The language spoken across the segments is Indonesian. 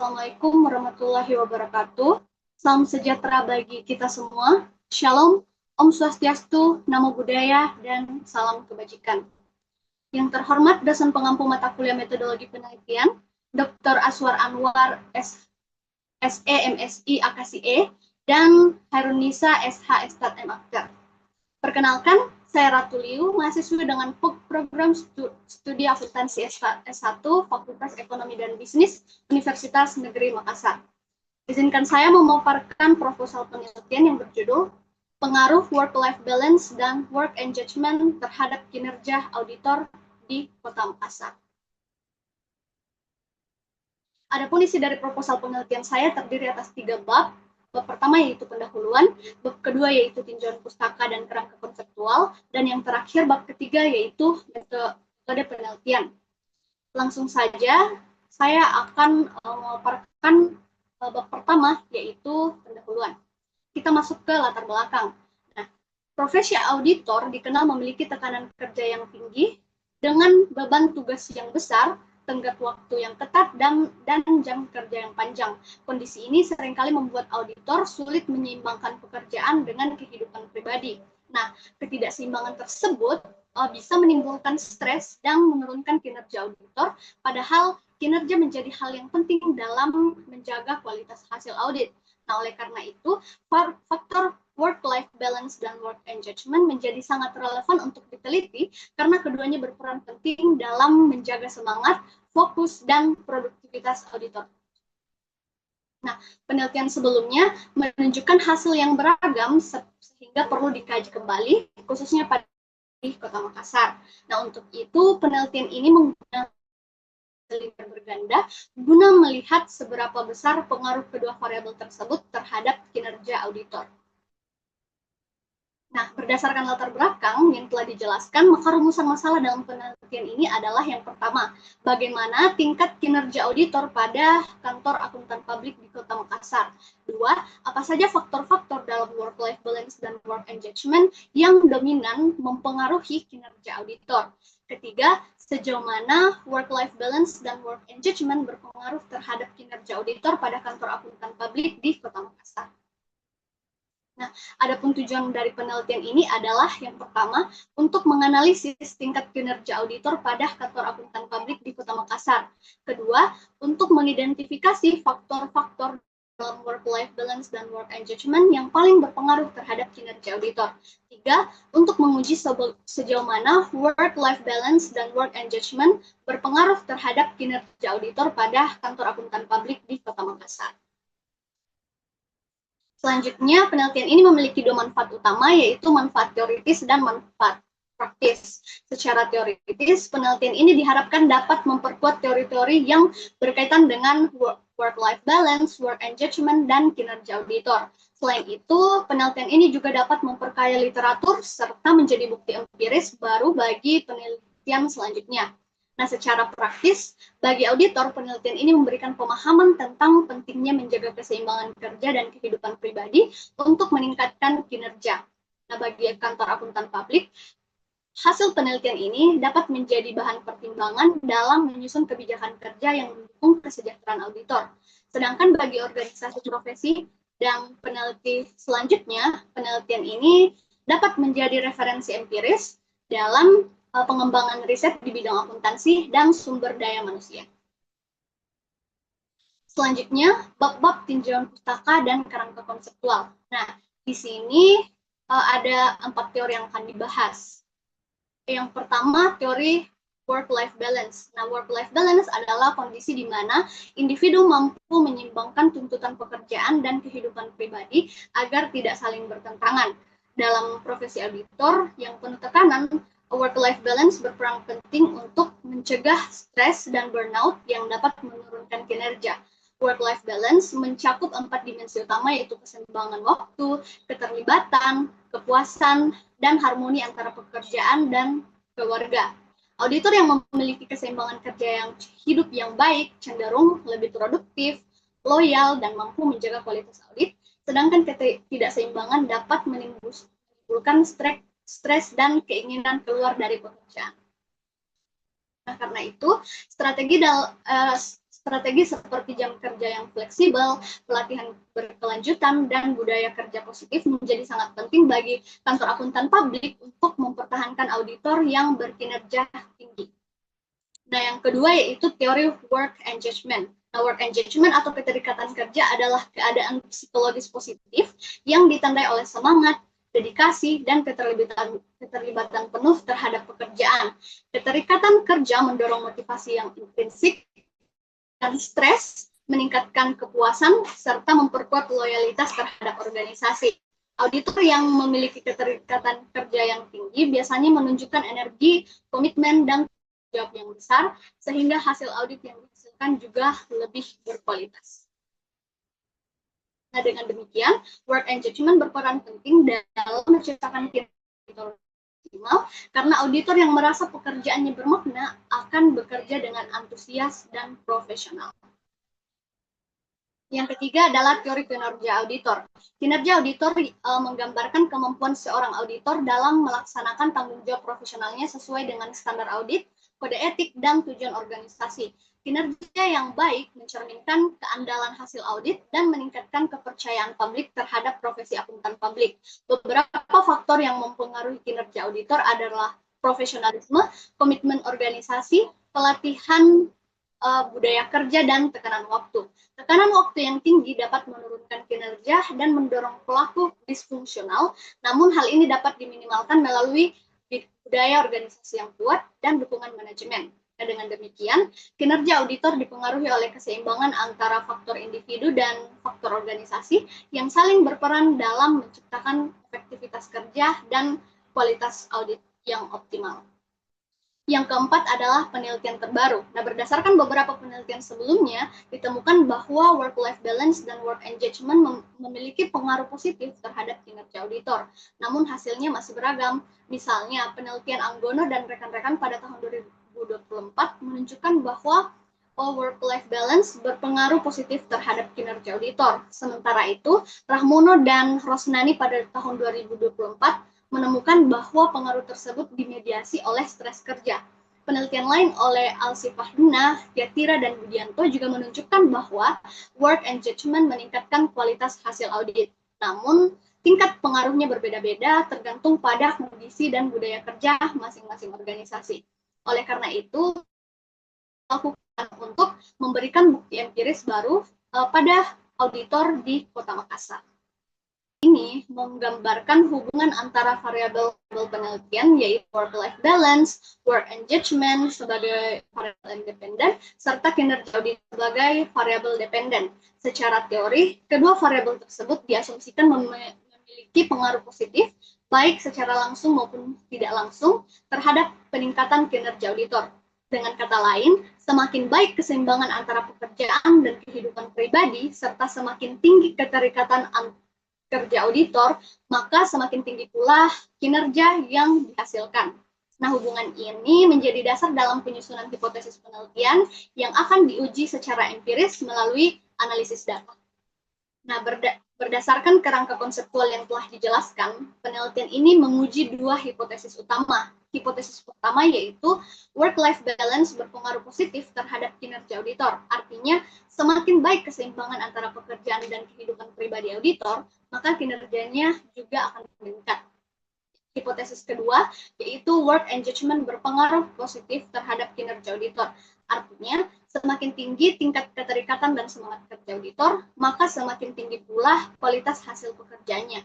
Assalamualaikum warahmatullahi wabarakatuh. Salam sejahtera bagi kita semua. Shalom, Om Swastiastu, Namo Buddhaya, dan salam kebajikan. Yang terhormat dosen pengampu mata kuliah metodologi penelitian, Dr. Aswar Anwar, SE, MSI, AKSIE, dan Harunisa, SH, Estat, M.Akter. Perkenalkan, saya Ratu Liu, mahasiswa dengan program studi akuntansi S1 Fakultas Ekonomi dan Bisnis Universitas Negeri Makassar. Izinkan saya memaparkan proposal penelitian yang berjudul Pengaruh Work-Life Balance dan Work Engagement terhadap kinerja auditor di Kota Makassar. Adapun isi dari proposal penelitian saya terdiri atas 3 bab. Bab pertama yaitu pendahuluan, bab kedua yaitu tinjauan pustaka dan kerangka konseptual, dan yang terakhir bab ketiga yaitu metode penelitian. Langsung saja saya akan memaparkan bab pertama yaitu pendahuluan. Kita masuk ke latar belakang. Nah, profesi auditor dikenal memiliki tekanan kerja yang tinggi dengan beban tugas yang besar, tenggat waktu yang ketat, dan jam kerja yang panjang. Kondisi ini seringkali membuat auditor sulit menyeimbangkan pekerjaan dengan kehidupan pribadi. Nah, ketidakseimbangan tersebut bisa menimbulkan stres dan menurunkan kinerja auditor, padahal kinerja menjadi hal yang penting dalam menjaga kualitas hasil audit. Nah, oleh karena itu, faktor work-life balance dan work engagement menjadi sangat relevan untuk diteliti karena keduanya berperan penting dalam menjaga semangat, fokus, dan produktivitas auditor. Nah, penelitian sebelumnya menunjukkan hasil yang beragam sehingga perlu dikaji kembali, khususnya pada Kota Makassar. Nah, untuk itu penelitian ini menggunakan yang berganda guna melihat seberapa besar pengaruh kedua variabel tersebut terhadap kinerja auditor. Nah, berdasarkan latar belakang yang telah dijelaskan, maka rumusan masalah dalam penelitian ini adalah yang pertama, bagaimana tingkat kinerja auditor pada kantor akuntan publik di Kota Makassar. Dua, apa saja faktor-faktor dalam work-life balance dan work engagement yang dominan mempengaruhi kinerja auditor. Ketiga, sejauh mana work-life balance dan work engagement berpengaruh terhadap kinerja auditor pada kantor akuntan publik di Kota Makassar. Nah, adapun tujuan dari penelitian ini adalah yang pertama, untuk menganalisis tingkat kinerja auditor pada kantor akuntan publik di Kota Makassar. Kedua, untuk mengidentifikasi faktor-faktor dalam work-life balance dan work engagement yang paling berpengaruh terhadap kinerja auditor. Tiga, untuk menguji sejauh mana work-life balance dan work engagement berpengaruh terhadap kinerja auditor pada kantor akuntan publik di Kota Makassar. Selanjutnya, penelitian ini memiliki dua manfaat utama, yaitu manfaat teoritis dan manfaat praktis. Secara teoritis, penelitian ini diharapkan dapat memperkuat teori-teori yang berkaitan dengan work-life balance, work engagement, dan kinerja auditor. Selain itu, penelitian ini juga dapat memperkaya literatur serta menjadi bukti empiris baru bagi penelitian selanjutnya. Nah, secara praktis, bagi auditor, penelitian ini memberikan pemahaman tentang pentingnya menjaga keseimbangan kerja dan kehidupan pribadi untuk meningkatkan kinerja. Nah, bagi kantor akuntan publik, hasil penelitian ini dapat menjadi bahan pertimbangan dalam menyusun kebijakan kerja yang mendukung kesejahteraan auditor. Sedangkan bagi organisasi profesi dan peneliti selanjutnya, penelitian ini dapat menjadi referensi empiris dalam pengembangan riset di bidang akuntansi dan sumber daya manusia. Selanjutnya, bab-bab tinjauan pustaka dan kerangka konseptual. Nah, di sini ada 4 teori yang akan dibahas. Yang pertama, teori work-life balance. Nah, work-life balance adalah kondisi di mana individu mampu menyeimbangkan tuntutan pekerjaan dan kehidupan pribadi agar tidak saling bertentangan. Dalam profesi auditor yang penuh tekanan, work-life balance berperan penting untuk mencegah stres dan burnout yang dapat menurunkan kinerja. Work-life balance mencakup 4 dimensi utama, yaitu keseimbangan waktu, keterlibatan, kepuasan, dan harmoni antara pekerjaan dan keluarga. Auditor yang memiliki keseimbangan kerja yang hidup yang baik cenderung lebih produktif, loyal, dan mampu menjaga kualitas audit, sedangkan ketidakseimbangan dapat menimbulkan stres dan keinginan keluar dari pekerjaan. Nah, karena itu, Strategi seperti jam kerja yang fleksibel, pelatihan berkelanjutan, dan budaya kerja positif menjadi sangat penting bagi kantor akuntan publik untuk mempertahankan auditor yang berkinerja tinggi. Nah, yang kedua yaitu teori work engagement. Nah, work engagement atau keterikatan kerja adalah keadaan psikologis positif yang ditandai oleh semangat, dedikasi, dan keterlibatan penuh terhadap pekerjaan. Keterikatan kerja mendorong motivasi yang intrinsik dan stres, meningkatkan kepuasan, serta memperkuat loyalitas terhadap organisasi. Auditor yang memiliki keterikatan kerja yang tinggi biasanya menunjukkan energi, komitmen, dan jawab yang besar, sehingga hasil audit yang dihasilkan juga lebih berkualitas. Nah, dengan demikian, work engagement berperan penting dalam menciptakan auditor optimal, karena auditor yang merasa pekerjaannya bermakna akan bekerja dengan antusias dan profesional. Yang ketiga adalah teori kinerja auditor. Kinerja auditor menggambarkan kemampuan seorang auditor dalam melaksanakan tanggung jawab profesionalnya sesuai dengan standar audit, kode etik, dan tujuan organisasi. Kinerja yang baik mencerminkan keandalan hasil audit dan meningkatkan kepercayaan publik terhadap profesi akuntan publik. Beberapa faktor yang mempengaruhi kinerja auditor adalah profesionalisme, komitmen organisasi, pelatihan budaya kerja, dan tekanan waktu. Tekanan waktu yang tinggi dapat menurunkan kinerja dan mendorong pelaku disfungsional, namun hal ini dapat diminimalkan melalui budaya organisasi yang kuat dan dukungan manajemen. Nah, dengan demikian, kinerja auditor dipengaruhi oleh keseimbangan antara faktor individu dan faktor organisasi yang saling berperan dalam menciptakan efektivitas kerja dan kualitas audit yang optimal. Yang keempat adalah penelitian terbaru. Nah, berdasarkan beberapa penelitian sebelumnya, ditemukan bahwa work-life balance dan work engagement memiliki pengaruh positif terhadap kinerja auditor. Namun hasilnya masih beragam. Misalnya, penelitian Anggono dan rekan-rekan pada tahun 2024 menunjukkan bahwa work-life balance berpengaruh positif terhadap kinerja auditor. Sementara itu, Rahmono dan Rosnani pada tahun 2024 menemukan bahwa pengaruh tersebut dimediasi oleh stres kerja. Penelitian lain oleh Alsifahduna, Yatira, dan Budianto juga menunjukkan bahwa work engagement meningkatkan kualitas hasil audit. Namun, tingkat pengaruhnya berbeda-beda tergantung pada kondisi dan budaya kerja masing-masing organisasi. Oleh karena itu, lakukan untuk memberikan bukti empiris baru pada auditor di Kota Makassar. Ini menggambarkan hubungan antara variabel penelitian, yaitu work-life balance, work engagement sebagai variabel independen, serta kinerja audit sebagai variabel dependen. Secara teori, kedua variabel tersebut diasumsikan memiliki pengaruh positif, baik secara langsung maupun tidak langsung, terhadap peningkatan kinerja auditor. Dengan kata lain, semakin baik keseimbangan antara pekerjaan dan kehidupan pribadi, serta semakin tinggi keterikatan kerja auditor, maka semakin tinggi pula kinerja yang dihasilkan. Nah, hubungan ini menjadi dasar dalam penyusunan hipotesis penelitian yang akan diuji secara empiris melalui analisis data. Nah, berdasarkan kerangka konseptual yang telah dijelaskan, penelitian ini menguji dua hipotesis utama. Hipotesis pertama yaitu work-life balance berpengaruh positif terhadap kinerja auditor. Artinya, semakin baik keseimbangan antara pekerjaan dan kehidupan pribadi auditor, maka kinerjanya juga akan meningkat. Hipotesis kedua yaitu work engagement berpengaruh positif terhadap kinerja auditor. Artinya, semakin tinggi tingkat keterikatan dan semangat kerja auditor, maka semakin tinggi pula kualitas hasil pekerjaannya.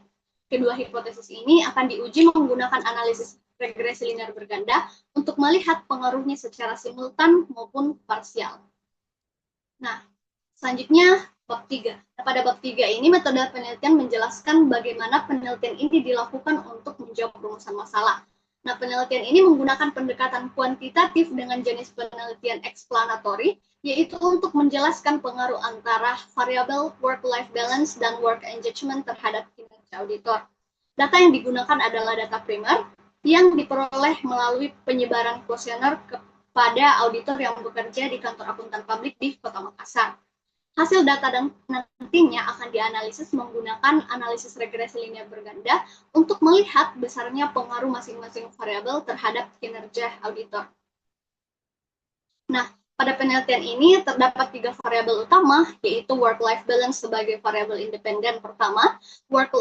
Kedua hipotesis ini akan diuji menggunakan analisis regresi linear berganda untuk melihat pengaruhnya secara simultan maupun parsial. Nah, selanjutnya bab 3. Nah, pada bab 3 ini metode penelitian menjelaskan bagaimana penelitian ini dilakukan untuk menjawab rumusan masalah. Nah, penelitian ini menggunakan pendekatan kuantitatif dengan jenis penelitian explanatory, yaitu untuk menjelaskan pengaruh antara variabel work-life balance dan work engagement terhadap kinerja auditor. Data yang digunakan adalah data primer yang diperoleh melalui penyebaran kuesioner kepada auditor yang bekerja di kantor akuntan publik di Kota Makassar. Hasil data dan nantinya akan dianalisis menggunakan analisis regresi linear berganda untuk melihat besarnya pengaruh masing-masing variabel terhadap kinerja auditor. Nah, Pada penelitian ini terdapat 3 variabel utama, yaitu work-life balance sebagai variabel independen pertama, work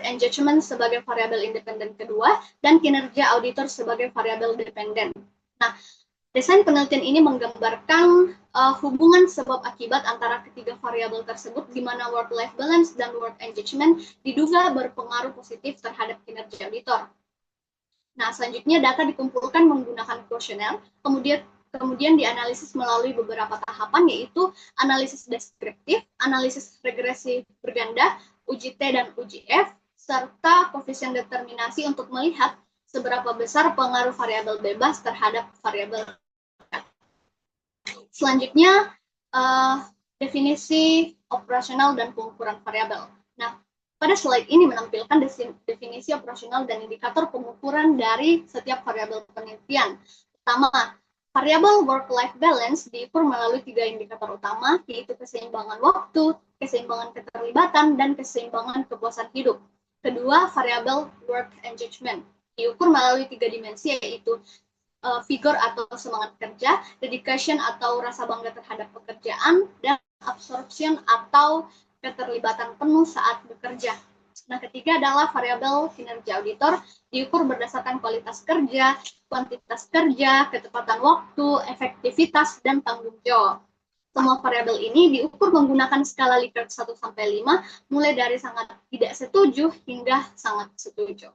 engagement sebagai variabel independen kedua, dan kinerja auditor sebagai variabel dependen. Nah, desain penelitian ini menggambarkan hubungan sebab akibat antara ketiga variabel tersebut, di mana work-life balance dan work engagement diduga berpengaruh positif terhadap kinerja auditor. Nah, selanjutnya data dikumpulkan menggunakan kuesioner, kemudian dianalisis melalui beberapa tahapan, yaitu analisis deskriptif, analisis regresi berganda, uji T dan uji F, serta koefisien determinasi untuk melihat seberapa besar pengaruh variabel bebas terhadap variabel. Selanjutnya, definisi operasional dan pengukuran variabel. Nah, pada slide ini menampilkan definisi operasional dan indikator pengukuran dari setiap variabel penelitian. Pertama, variabel work-life balance diukur melalui 3 indikator utama, yaitu keseimbangan waktu, keseimbangan keterlibatan, dan keseimbangan kepuasan hidup. Kedua, variabel work engagement diukur melalui 3 dimensi, yaitu vigor atau semangat kerja, dedication atau rasa bangga terhadap pekerjaan, dan absorption atau keterlibatan penuh saat bekerja. Nah, ketiga adalah variabel kinerja auditor, diukur berdasarkan kualitas kerja, kuantitas kerja, ketepatan waktu, efektivitas, dan tanggung jawab. Semua variabel ini diukur menggunakan skala Likert 1-5, mulai dari sangat tidak setuju hingga sangat setuju.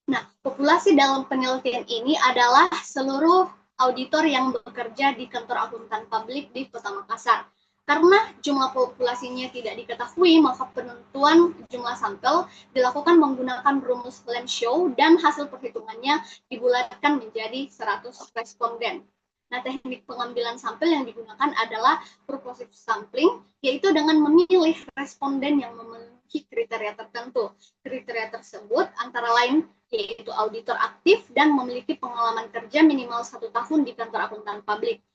Nah, populasi dalam penelitian ini adalah seluruh auditor yang bekerja di kantor akuntan publik di Kota Makassar. Karena jumlah populasinya tidak diketahui, maka penentuan jumlah sampel dilakukan menggunakan rumus Lenshow dan hasil perhitungannya dibulatkan menjadi 100 responden. Nah, teknik pengambilan sampel yang digunakan adalah purposive sampling, yaitu dengan memilih responden yang memenuhi kriteria tertentu. Kriteria tersebut antara lain yaitu auditor aktif dan memiliki pengalaman kerja minimal 1 tahun di kantor akuntan publik.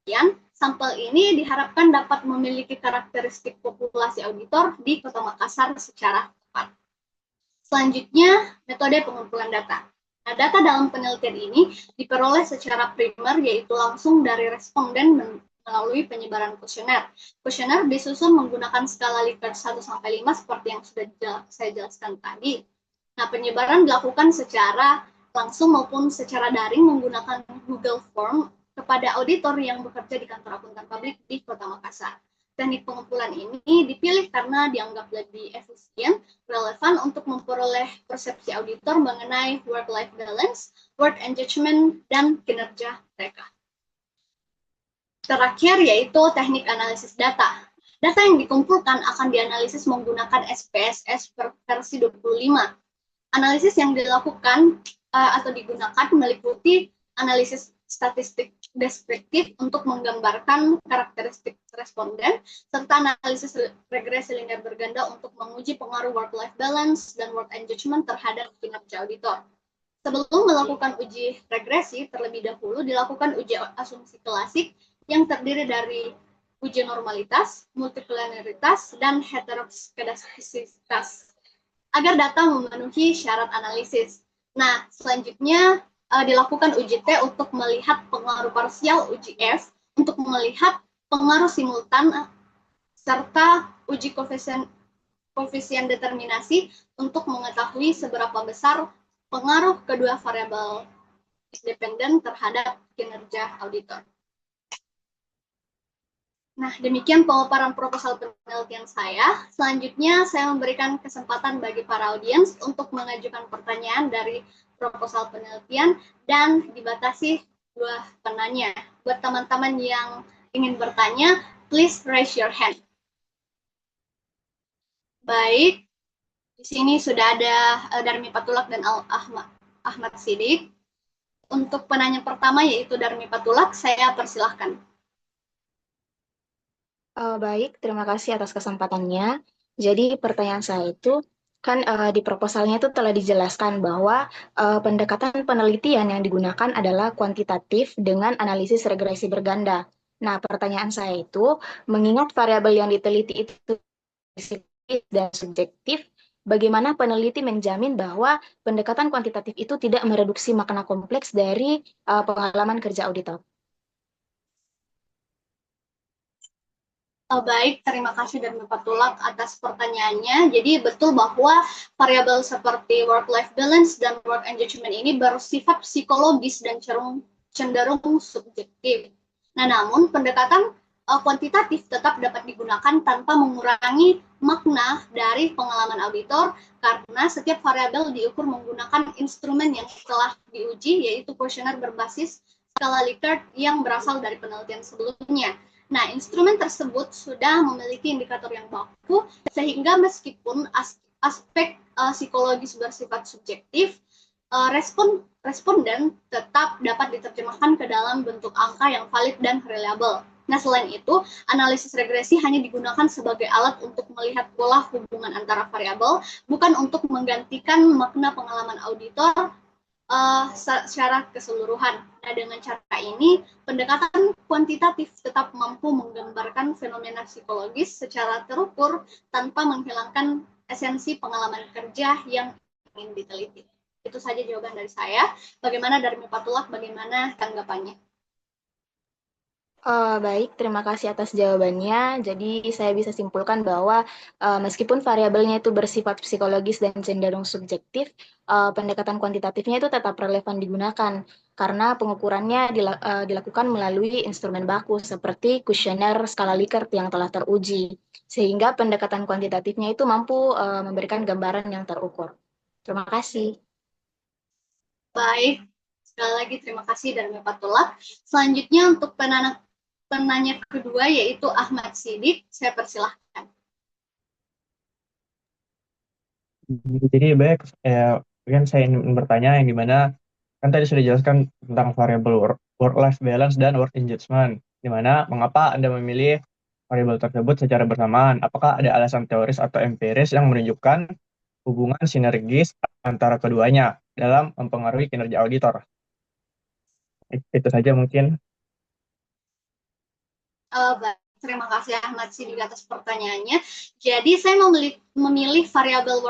Kemudian, sampel ini diharapkan dapat memiliki karakteristik populasi auditor di Kota Makassar secara tepat. Selanjutnya, metode pengumpulan data. Nah, data dalam penelitian ini diperoleh secara primer, yaitu langsung dari responden melalui penyebaran kuesioner. Kuesioner disusun menggunakan skala Likert 1-5 seperti yang sudah saya jelaskan tadi. Nah, penyebaran dilakukan secara langsung maupun secara daring menggunakan Google Form kepada auditor yang bekerja di kantor akuntan publik di Kota Makassar. Teknik pengumpulan ini dipilih karena dianggap lebih efisien, relevan untuk memperoleh persepsi auditor mengenai work-life balance, work engagement, dan kinerja mereka. Terakhir yaitu teknik analisis data. Data yang dikumpulkan akan dianalisis menggunakan SPSS versi 25. Analisis yang dilakukan atau digunakan meliputi analisis statistik deskriptif untuk menggambarkan karakteristik responden, serta analisis regresi linear berganda untuk menguji pengaruh work-life balance dan work engagement terhadap kinerja auditor. Sebelum melakukan uji regresi, terlebih dahulu dilakukan uji asumsi klasik yang terdiri dari uji normalitas, multipolaritas, dan heteroskedastisitas agar data memenuhi syarat analisis. Nah, selanjutnya dilakukan uji T untuk melihat pengaruh parsial, uji F untuk melihat pengaruh simultan, serta uji koefisien determinasi untuk mengetahui seberapa besar pengaruh kedua variabel independen terhadap kinerja auditor. Nah, demikian pemaparan proposal penelitian saya. Selanjutnya, saya memberikan kesempatan bagi para audiens untuk mengajukan pertanyaan dari proposal penelitian dan dibatasi 2 penanya. Buat teman-teman yang ingin bertanya, please raise your hand. Baik, di sini sudah ada Darmi Patulak dan Ahmad Sidik. Untuk penanya pertama yaitu Darmi Patulak, saya persilahkan. Baik, terima kasih atas kesempatannya. Jadi pertanyaan saya itu, kan di proposalnya itu telah dijelaskan bahwa pendekatan penelitian yang digunakan adalah kuantitatif dengan analisis regresi berganda. Nah, pertanyaan saya itu, mengingat variabel yang diteliti itu spesifik dan subjektif, bagaimana peneliti menjamin bahwa pendekatan kuantitatif itu tidak mereduksi makna kompleks dari pengalaman kerja auditor? Baik, terima kasih dan Bapak Tulak atas pertanyaannya. Jadi betul bahwa variabel seperti work-life balance dan work engagement ini bersifat psikologis dan cenderung subjektif. Nah, namun pendekatan kuantitatif tetap dapat digunakan tanpa mengurangi makna dari pengalaman auditor karena setiap variabel diukur menggunakan instrumen yang telah diuji, yaitu kuesioner berbasis skala Likert yang berasal dari penelitian sebelumnya. Nah, instrumen tersebut sudah memiliki indikator yang baku, sehingga meskipun aspek psikologis bersifat subjektif, responden tetap dapat diterjemahkan ke dalam bentuk angka yang valid dan reliable. Nah, selain itu, analisis regresi hanya digunakan sebagai alat untuk melihat pola hubungan antara variabel, bukan untuk menggantikan makna pengalaman auditor secara keseluruhan. Nah, dengan cara ini, pendekatan kuantitatif tetap mampu menggambarkan fenomena psikologis secara terukur tanpa menghilangkan esensi pengalaman kerja yang ingin diteliti. Itu saja jawaban dari saya. Bagaimana dari Mepatullah, bagaimana tanggapannya? Baik, terima kasih atas jawabannya. Jadi saya bisa simpulkan bahwa meskipun variabelnya itu bersifat psikologis dan cenderung subjektif, pendekatan kuantitatifnya itu tetap relevan digunakan karena pengukurannya dilakukan melalui instrumen baku seperti kuesioner skala Likert yang telah teruji, sehingga pendekatan kuantitatifnya itu mampu memberikan gambaran yang terukur. Terima kasih. Baik, sekali lagi terima kasih dari Mepatullah. Selanjutnya untuk penanya kedua yaitu Ahmad Sidik, saya persilahkan. Jadi baik, mungkin saya ingin bertanya yang dimana kan tadi sudah dijelaskan tentang variabel work-life balance dan work engagement, dimana mengapa Anda memilih variabel tersebut secara bersamaan? Apakah ada alasan teoris atau empiris yang menunjukkan hubungan sinergis antara keduanya dalam mempengaruhi kinerja auditor? Itu saja mungkin. Baik, terima kasih Ahmad Sidik atas pertanyaannya. Jadi saya memilih variabel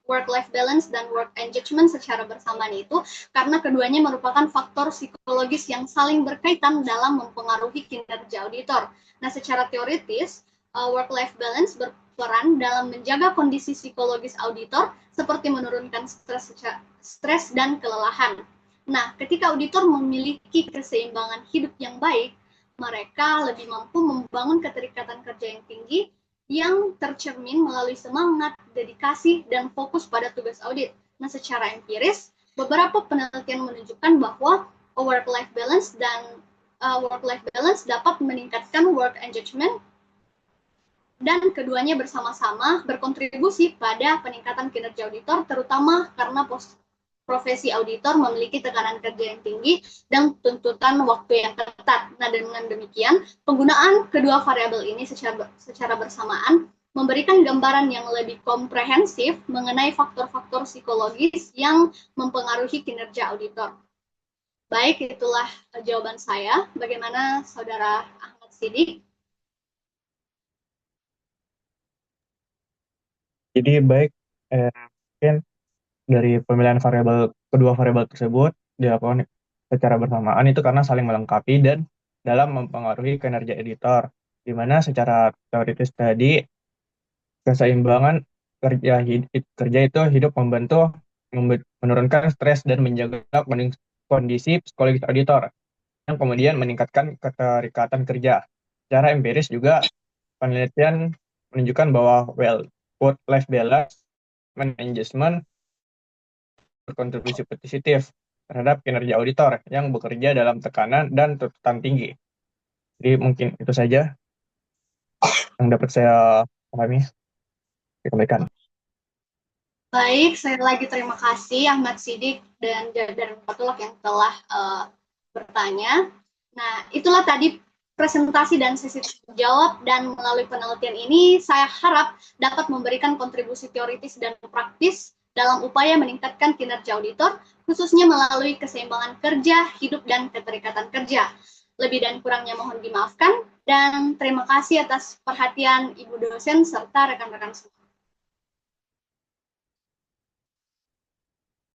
work-life balance dan work engagement secara bersamaan itu karena keduanya merupakan faktor psikologis yang saling berkaitan dalam mempengaruhi kinerja auditor. Nah, secara teoritis, work-life balance berperan dalam menjaga kondisi psikologis auditor seperti menurunkan stres dan kelelahan. Nah, ketika auditor memiliki keseimbangan hidup yang baik, mereka lebih mampu membangun keterikatan kerja yang tinggi yang tercermin melalui semangat, dedikasi, dan fokus pada tugas audit. Nah, secara empiris, beberapa penelitian menunjukkan bahwa work-life balance dapat meningkatkan work engagement dan keduanya bersama-sama berkontribusi pada peningkatan kinerja auditor, terutama karena profesi auditor memiliki tekanan kerja yang tinggi dan tuntutan waktu yang ketat. Nah, dengan demikian, penggunaan kedua variabel ini secara bersamaan memberikan gambaran yang lebih komprehensif mengenai faktor-faktor psikologis yang mempengaruhi kinerja auditor. Baik, itulah jawaban saya. Bagaimana Saudara Ahmad Sidik? Jadi baik, mungkin dari pemilihan kedua variabel tersebut dilakukan secara bersamaan itu karena saling melengkapi dan dalam mempengaruhi kinerja editor, di mana secara teoritis tadi keseimbangan kerja itu hidup membantu menurunkan stres dan menjaga kondisi psikologis auditor yang kemudian meningkatkan keterikatan kerja. Secara empiris juga penelitian menunjukkan bahwa work-life balance management berkontribusi positif terhadap kinerja auditor yang bekerja dalam tekanan dan tuntutan tinggi. Jadi mungkin itu saja yang dapat saya pahami. Sampaikan. Baik, saya lagi terima kasih Ahmad Sidik dan Fatullah yang telah bertanya. Nah, itulah tadi presentasi dan sesi jawab, dan melalui penelitian ini saya harap dapat memberikan kontribusi teoritis dan praktis dalam upaya meningkatkan kinerja auditor, khususnya melalui keseimbangan kerja, hidup, dan keterikatan kerja. Lebih dan kurangnya mohon dimaafkan, dan terima kasih atas perhatian Ibu dosen serta rekan-rekan semua.